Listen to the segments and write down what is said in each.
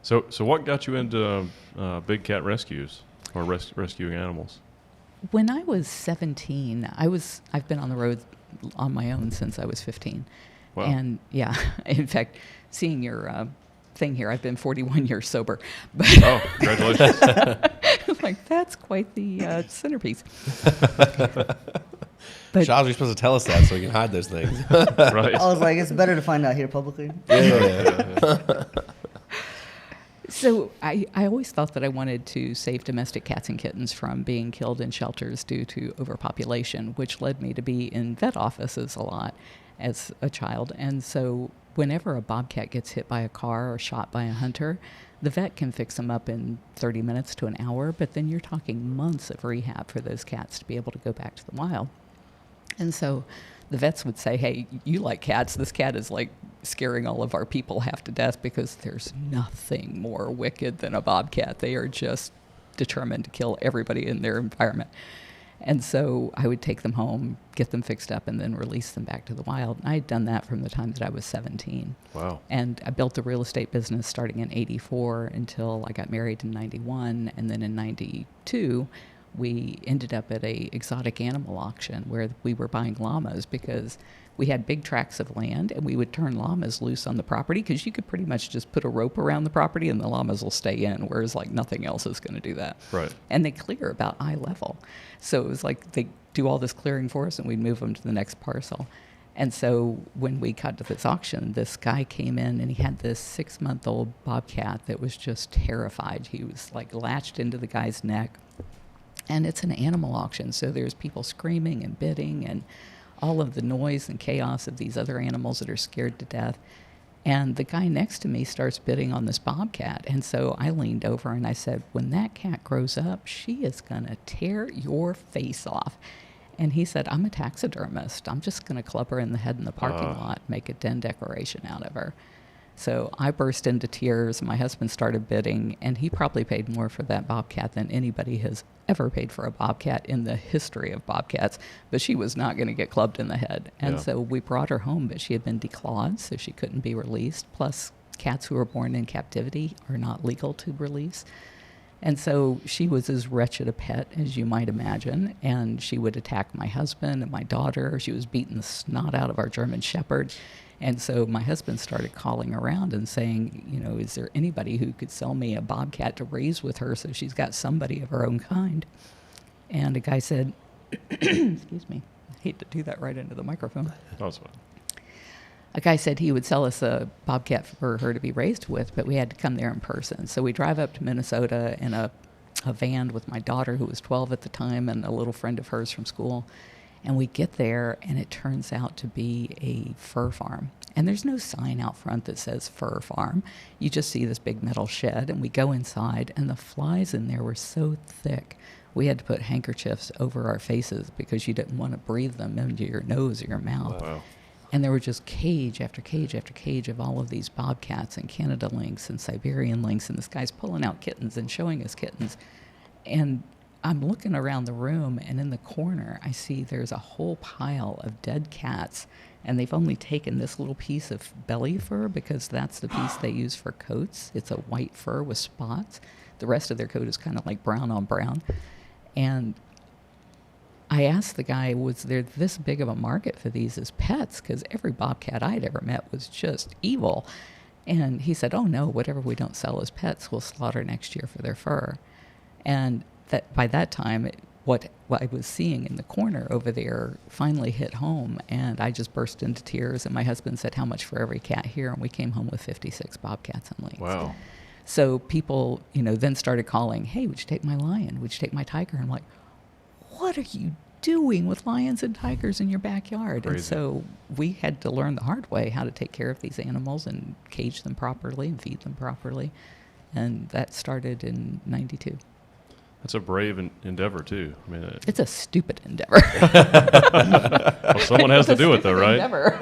So what got you into big cat rescues or rescuing animals? When I was 17, I've been on the road on my own since I was 15. Wow. And yeah, in fact, seeing your thing here, I've been 41 years sober. But Oh, congratulations. like, that's quite the centerpiece. But Shaz, you're supposed to tell us that so we can hide those things. Right. I was like, it's better to find out here publicly. Yeah. So I always thought that I wanted to save domestic cats and kittens from being killed in shelters due to overpopulation, which led me to be in vet offices a lot as a child. And so whenever a bobcat gets hit by a car or shot by a hunter, the vet can fix them up in 30 minutes to an hour, but then you're talking months of rehab for those cats to be able to go back to the wild. And so the vets would say, hey, you like cats. This cat is like scaring all of our people half to death because there's nothing more wicked than a bobcat. They are just determined to kill everybody in their environment. And so I would take them home, get them fixed up, and then release them back to the wild. And I had done that from the time that I was 17. Wow. And I built the real estate business starting in 84 until I got married in 91. And then in 92, we ended up at a exotic animal auction where we were buying llamas because we had big tracts of land and we would turn llamas loose on the property because you could pretty much just put a rope around the property and the llamas will stay in, whereas like nothing else is going to do that. Right. And they clear about eye level. So it was like they do all this clearing for us and we'd move them to the next parcel. And so when we got to this auction, this guy came in and he had this 6-month-old bobcat that was just terrified. He was like latched into the guy's neck. And it's an animal auction, so there's people screaming and bidding and all of the noise and chaos of these other animals that are scared to death. And the guy next to me starts bidding on this bobcat. And so I leaned over and I said, when that cat grows up, she is going to tear your face off. And he said, I'm a taxidermist. I'm just going to club her in the head in the parking lot, make a den decoration out of her. So I burst into tears. My husband started bidding, and he probably paid more for that bobcat than anybody has ever paid for a bobcat in the history of bobcats. But she was not going to get clubbed in the head. And so we brought her home, but she had been declawed, so she couldn't be released. Plus, cats who are born in captivity are not legal to release. And so she was as wretched a pet as you might imagine. And she would attack my husband and my daughter. She was beating the snot out of our German Shepherd. And so my husband started calling around and saying, you know, is there anybody who could sell me a bobcat to raise with her so she's got somebody of her own kind? And a guy said, excuse me, I hate to do that right into the microphone. That's fine. A guy said he would sell us a bobcat for her to be raised with, but we had to come there in person. So we drive up to Minnesota in a van with my daughter, who was 12 at the time, and a little friend of hers from school. And we get there, and it turns out to be a fur farm. And there's no sign out front that says fur farm. You just see this big metal shed, and we go inside, and the flies in there were so thick, we had to put handkerchiefs over our faces because you didn't want to breathe them into your nose or your mouth. Wow. And there were just cage after cage after cage of all of these bobcats and Canada lynx and Siberian lynx, and this guy's pulling out kittens and showing us kittens. And I'm looking around the room, and in the corner, I see there's a whole pile of dead cats, and they've only taken this little piece of belly fur because that's the piece they use for coats. It's a white fur with spots. The rest of their coat is kind of like brown on brown. And I asked the guy, was there this big of a market for these as pets? Because every bobcat I'd ever met was just evil. And he said, oh, no, whatever we don't sell as pets, we'll slaughter next year for their fur. And that by that time, what I was seeing in the corner over there finally hit home, and I just burst into tears. And my husband said, how much for every cat here? And we came home with 56 bobcats and lynx. Wow. So people, you know, then started calling, hey, would you take my lion? Would you take my tiger? And I'm like, what are you doing with lions and tigers in your backyard? Crazy. And so we had to learn the hard way how to take care of these animals and cage them properly and feed them properly. And that started in 92. That's a brave endeavor, too. I mean, It's a stupid endeavor. well, someone has to do it, though, right? Endeavor.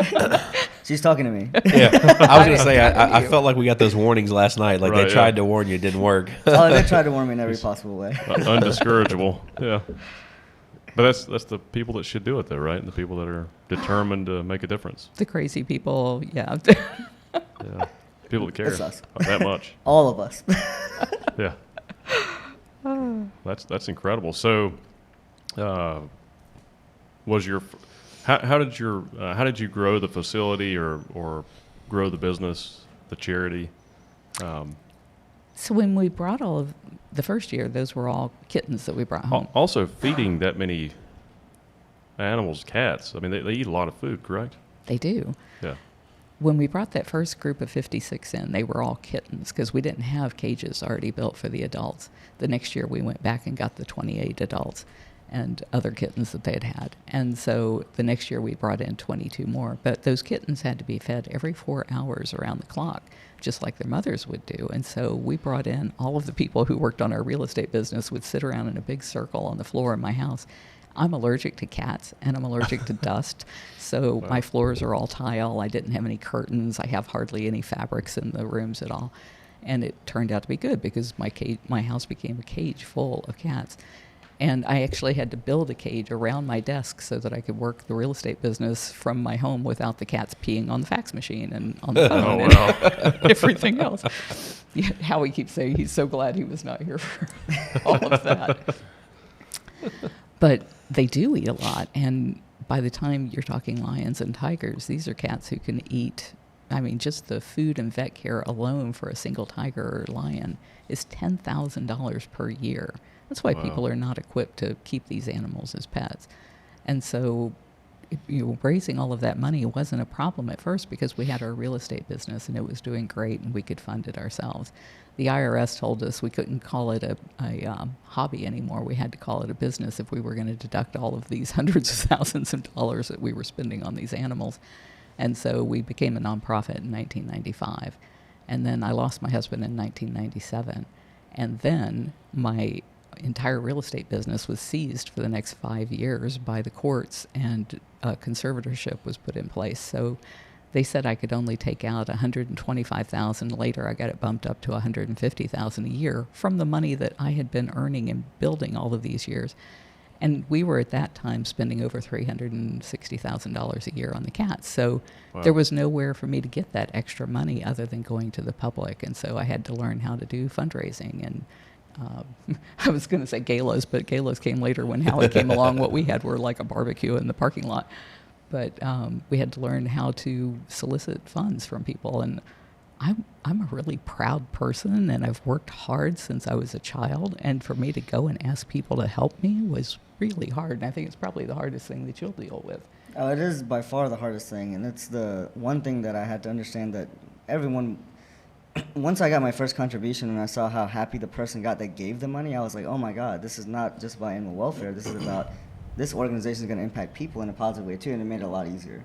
She's talking to me. Yeah, I was going to say, I felt like we got those warnings last night. Like Right, they tried to warn you, it didn't work. Oh, they tried to warn me in every possible way. Undiscourageable. Yeah. But that's the people that should do it, though, right? And the people that are determined to make a difference. The crazy people, yeah. Yeah. People that care It's us. that much. All of us. Yeah. That's incredible. So, was your how did you grow the facility or grow the business, the charity? So when we brought all of the first year, those were all kittens that we brought home. Also, feeding that many animals, cats. I mean, they eat a lot of food, correct? They do. Yeah. When we brought that first group of 56 in, they were all kittens because we didn't have cages already built for the adults. The next year we went back and got the 28 adults and other kittens that they had had. And so the next year we brought in 22 more. But those kittens had to be fed every 4 hours around the clock, just like their mothers would do. And so we brought in all of the people who worked on our real estate business would sit around in a big circle on the floor in my house. I'm allergic to cats and I'm allergic to dust. So my floors are all tile. I didn't have any curtains. I have hardly any fabrics in the rooms at all. And it turned out to be good because my house became a cage full of cats. And I actually had to build a cage around my desk so that I could work the real estate business from my home without the cats peeing on the fax machine and on the phone and everything else. Yeah, Howie keeps saying he's so glad he was not here for all of that. But they do eat a lot. And by the time you're talking lions and tigers, these are cats who can eat. I mean, just the food and vet care alone for a single tiger or lion is $10,000 per year. That's why people are not equipped to keep these animals as pets. And so raising all of that money wasn't a problem at first because we had our real estate business and it was doing great and we could fund it ourselves. The IRS told us we couldn't call it a hobby anymore. We had to call it a business if we were going to deduct all of these hundreds of thousands of dollars that we were spending on these animals. And so we became a nonprofit in 1995. And then I lost my husband in 1997. And then my entire real estate business was seized for the next 5 years by the courts, and a conservatorship was put in place. So they said I could only take out $125,000. Later, I got it bumped up to $150,000 a year from the money that I had been earning and building all of these years. And we were at that time spending over $360,000 a year on the cats. So there was nowhere for me to get that extra money other than going to the public. And so I had to learn how to do fundraising. And I was going to say galas, but galas came later when Howard came along. What we had were like a barbecue in the parking lot. But we had to learn how to solicit funds from people. And I'm a really proud person, and I've worked hard since I was a child. And for me to go and ask people to help me was really hard. And I think it's probably the hardest thing that you'll deal with. Oh, it is by far the hardest thing. And it's the one thing that I had to understand that everyone, once I got my first contribution and I saw how happy the person got that gave the money, I was like, oh my God, this is not just about animal welfare. This is about, this organization is going to impact people in a positive way too. And it made it a lot easier.